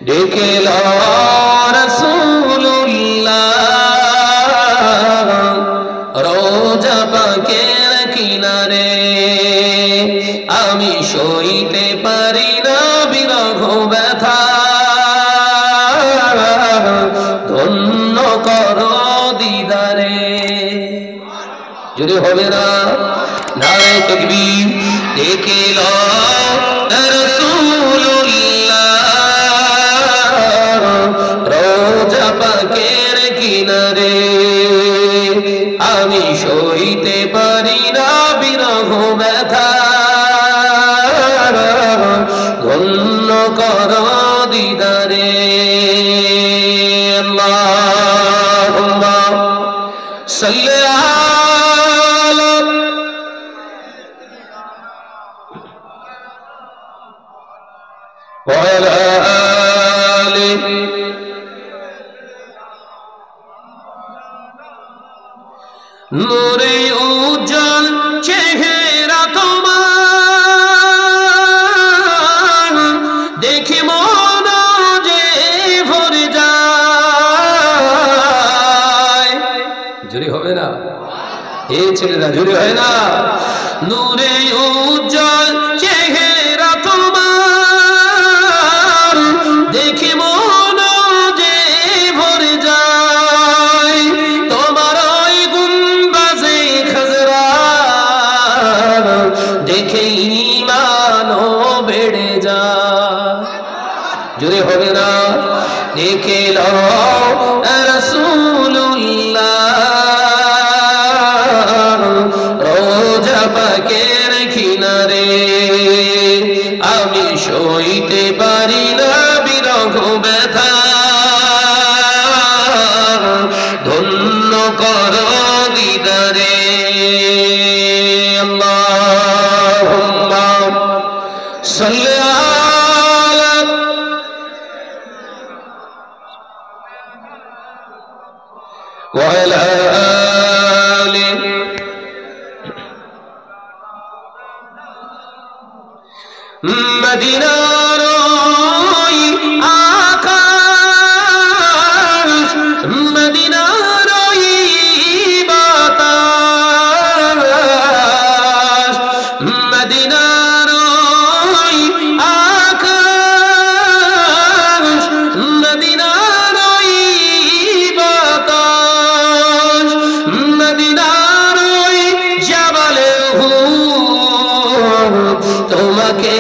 ডেকে লও রাসূলুল্লাহ রোজা পাকের কিনারে। আমি সইতে পারি না বিরহ ব্যথা, ধন্য করো দিদারে। যদি হবে না নারে তাকবীর। ডেকে লও রাসূলুল্লাহ রোজা পাকের কিনারে। আমি সইতে পারি না বিরহ ব্যথা, ধন্য করো দিদারে। আল্লাহুম্মা সাল্লি আলা ওয়া আলা আলিহি নূরে উজ্জ্বল চেহারা তোমার, দেখে মন যে ভরে যায়। জোরে হবে না এ ছেলেরা, জোরে হয় না। নূরে উজ্জ্বল চেহারা তোমার, দেখে মন যে ভরে যায়। তোমার ওই গুম্বাজে খাজরা দেখে ঈমানও বেড়ে যায়। জোরে হবে না। দেখে লও রাসূলুল্লাহ রোজা পাকের কিনারে। আমি সইতে পারি না বিরহ ব্যথা, ধন্য করো দিদারে। আল্লাহুম্মা সাল্লি আলা ওয়া আলা আলিহি মদিনার ওই আকাশ, মদিনার ওই বাতাস, মদিনার ওই আকাশ, মদিনার ওই বাতাস, মদিনার ওই জাবালে উহুদ তোমাকে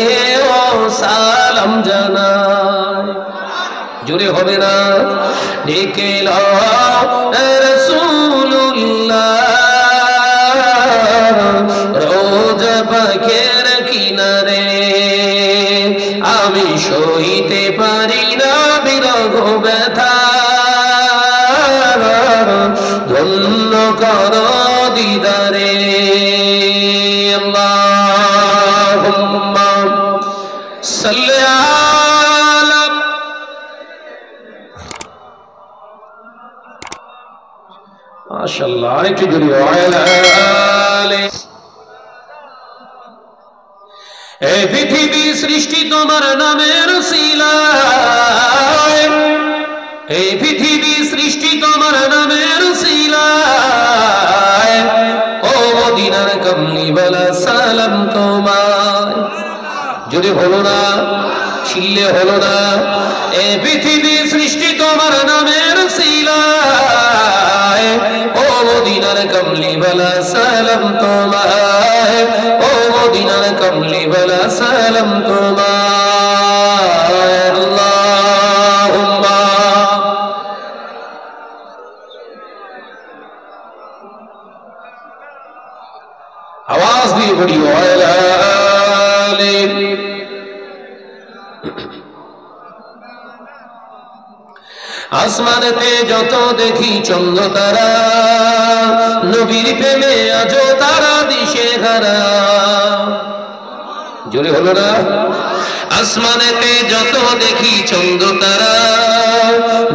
সালাম জানাই। জোরে হবে না। ডেকে লও রাসূলুল্লাহ রোজা পাকের কিনারে। আমি সইতে পারি না বিরহ ব্যথা, ধন্য করো দিদারে। আল্লাহুম্মা সাল্লি আলা মাশাআল্লাহ। আরেকটু জোরে ওয়া আলা আলিহি। এই পৃথিবী সৃষ্টি তোমার নামের উসিলায়, এই পৃথিবী সৃষ্টি তোমার নামের উসিলায়। ও মদিনার কমলিওয়ালা সালাম তোমায়। যদি হলো না, ছিললে হলো না। এই পৃথিবী সৃষ্টি তোমার নামের উসিলায়। ও মদিনার কমলিওয়ালা সালাম তোমায়, ও মদিনার কমলিওয়ালা সালাম তোমায়। আল্লাহুম্মা আওয়াজ দিয়ে বলি ওয়া আলা আলিহি। আসমানেতে যত দেখি চন্দ্র তারা, নবীর প্রেমে আজও তারা দিশে হারা। জোরে হলো না। আসমানেতে যত দেখি চন্দ্র তারা,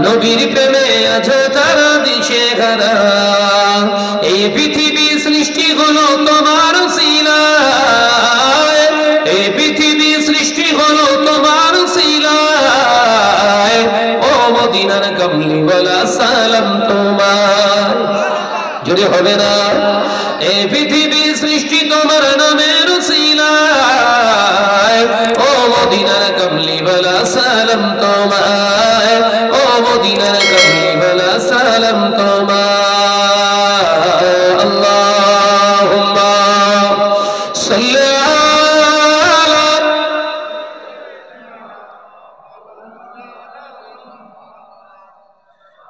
নবীর প্রেমে আজও তারা দিশে হারা। এই পৃথিবী সৃষ্টি হলো তোমার উসিলায়, এই পৃথিবী সৃষ্টি হলো তোমার উসিলায়। মদিনার কামলিওয়ালা সালাম তোমার। যদি হবে না এই পৃথিবী সৃষ্টি তোমার নামের উসিলায়, ও মদিনার কামলিওয়ালা সালাম তোমার, ও মদিনার কামলিওয়ালা সালাম তোমার। আল্লাহুম্মা সাল্লি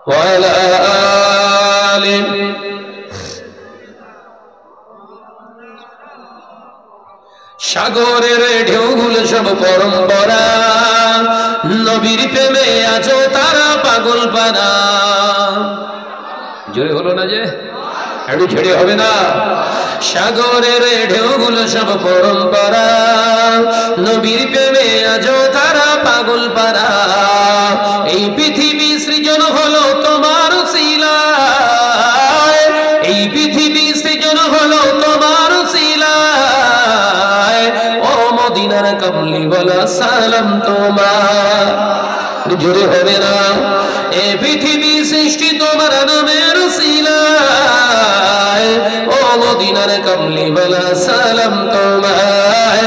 ওয়ালা আলি। সাগরের ঢেউগুলো সব পরম্পরা, নবীর প্রেমে আছো তারা পাগল পারা। জোরে হলো না যে, একটু ছেড়ে হবে না। সাগরের ঢেউগুলো সব পরম্পরা, নবীর প্রেমে আছো তারা পাগল পারা। এই পৃথিবী সৃজন হলো তোমার উসিলায়, এই পৃথিবী সৃজন হলো তোমার উসিলায়, ও মদিনার কামলিওয়ালা সালাম তোমার। জোরে হবে না। এই পৃথিবী সৃষ্টি তোমার নামের উসিলায়, ও মদিনার কামলিওয়ালা সালাম তোমার,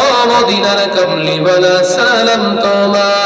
ও মদিনার কামলিওয়ালা সালাম তোমার।